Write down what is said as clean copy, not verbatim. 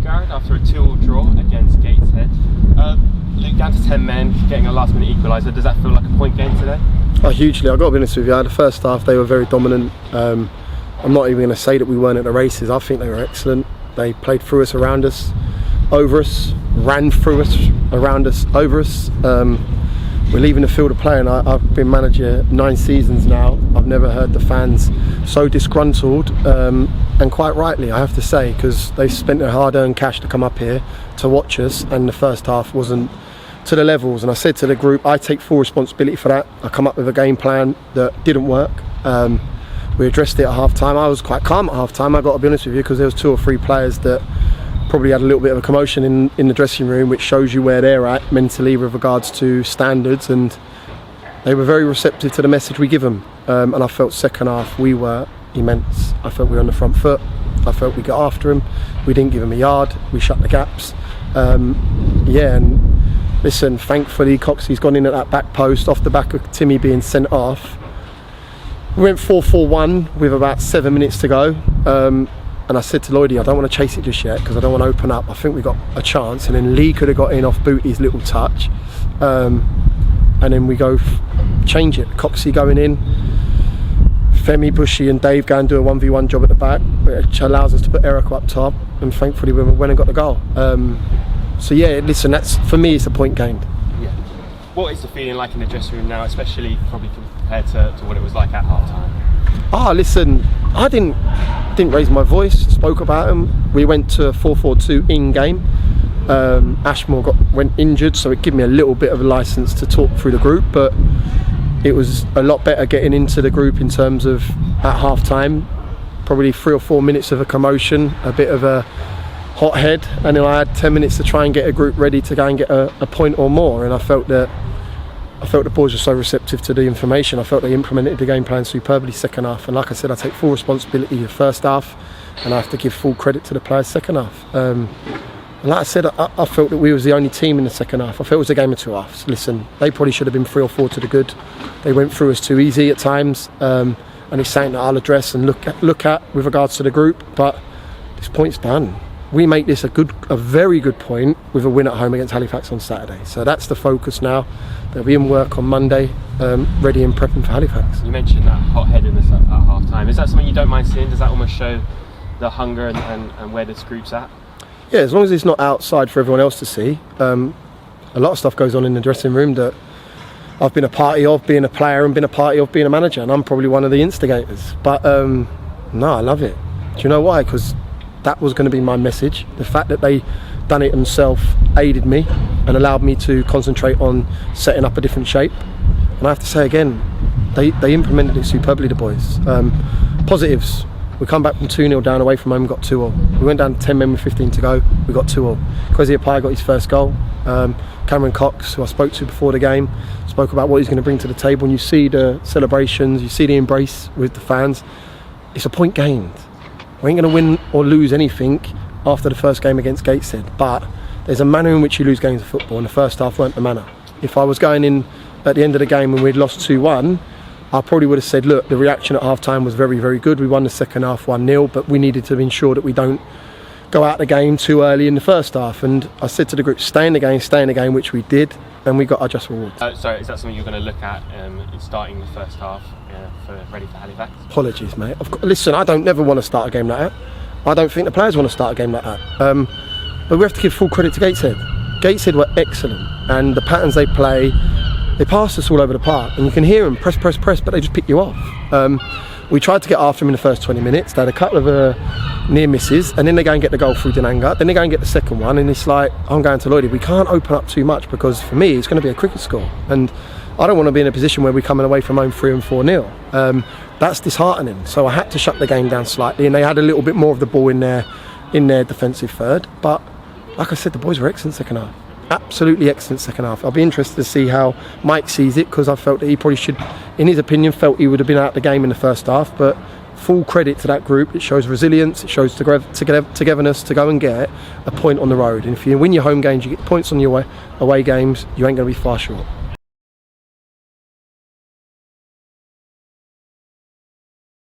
Garrard after a 2-2 draw against Gateshead. Luke, down to 10 men, getting a last-minute equaliser. Does that feel like a point game today? Oh, hugely. I've got to be honest with you. The first half, they were very dominant. I'm not even going to say that we weren't at the races. I think they were excellent. They played through us, around us, over us, ran through us, around us, over us. We're leaving the field of play, and I've been manager 9 seasons now. I've never heard the fans so disgruntled, and quite rightly, I have to say, because they've spent their hard-earned cash to come up here to watch us, and the first half wasn't to the levels. And I said to the group, I take full responsibility for that. I come up with a game plan that didn't work. We addressed it at half-time. I was quite calm at half-time, I've got to be honest with you, because there was 2 or 3 players that probably had a little bit of a commotion in the dressing room, which shows you where they're at mentally with regards to standards, and they were very receptive to the message we give them. And I felt second half we were immense. I felt we were on the front foot. I felt we got after them. We didn't give them a yard. We shut the gaps. And listen, thankfully Coxey's gone in at that back post off the back of Timmy being sent off. We went 4-4-1 with about 7 minutes to go. And I said to Lloydie, I don't want to chase it just yet because I don't want to open up. I think we got a chance, and then Lee could have got in off Booty's little touch, and then we go change it. Coxey going in, Femi, Bushy and Dave go and do a 1v1 job at the back, which allows us to put Eric up top, and thankfully we went and got the goal. So yeah, listen, that's, for me, it's a point gained. Yeah. What is the feeling like in the dressing room now, especially probably compared to what it was like at half-time? Listen, I didn't raise my voice, spoke about him. We went to 4-4-2 in-game. Ashmore went injured, so it gave me a little bit of a licence to talk through the group, but it was a lot better getting into the group in terms of at half-time, probably 3 or 4 minutes of a commotion, a bit of a hothead, and then I had 10 minutes to try and get a group ready to go and get a point or more, and I felt the boys were so receptive to the information. I felt they implemented the game plan superbly second half, and like I said, I take full responsibility of first half, and I have to give full credit to the players second half. And like I said, I felt that we was the only team in the second half. I felt it was a game of 2 halves. Listen, they probably should have been 3 or 4 to the good. They went through us too easy at times, and it's something that I'll address and look at with regards to the group, but this point's done. We make this a very good point with a win at home against Halifax on Saturday. So that's the focus now. They'll be in work on Monday, ready and prepping for Halifax. You mentioned that hot-headedness at half-time. Is that something you don't mind seeing? Does that almost show the hunger and where this group's at? Yeah, as long as it's not outside for everyone else to see. A lot of stuff goes on in the dressing room that I've been a party of, being a player, and been a party of being a manager, and I'm probably one of the instigators. But no, I love it. Do you know why? Because that was going to be my message. The fact that they done it themselves aided me and allowed me to concentrate on setting up a different shape. And I have to say again, they implemented it superbly, the boys. Positives: we come back from 2-0 down away from home, got 2-2. We went down to 10 men with 15 to go, we got 2-2. Kwesi Apai got his first goal. Cameron Cox, who I spoke to before the game, spoke about what he's going to bring to the table, and you see the celebrations, you see the embrace with the fans. It's a point gained. We ain't going to win or lose anything after the first game against Gateshead, but there's a manner in which you lose games of football, and the first half weren't the manner. If I was going in at the end of the game and we'd lost 2-1, I probably would have said, look, the reaction at half-time was very, very good. We won the second half 1-0, but we needed to ensure that we don't go out the game too early in the first half. And I said to the group, stay in the game, which we did, and we got our just rewards. Sorry, is that something you're going to look at in starting the first half ready for Halifax? Apologies, mate. Listen, I don't never want to start a game like that. I don't think the players want to start a game like that. But we have to give full credit to Gateshead. Gateshead were excellent, and the patterns they play, they passed us all over the park, and you can hear them press, but they just pick you off. We tried to get after them in the first 20 minutes. They had a couple of near misses, and then they go and get the goal through Denanga. Then they go and get the second one, and it's like, I'm going to Lloydie, we can't open up too much, because for me, it's going to be a cricket score. And I don't want to be in a position where we're coming away from home 3 and 4-0. That's disheartening. So I had to shut the game down slightly, and they had a little bit more of the ball in their defensive third. But like I said, the boys were excellent second half. Absolutely excellent second half. I'll be interested to see how Mike sees it, because I felt that he probably should, in his opinion, felt he would have been out of the game in the first half. But full credit to that group. It shows resilience, it shows togetherness to go and get a point on the road. And if you win your home games, you get points on your away games, you ain't going to be far short.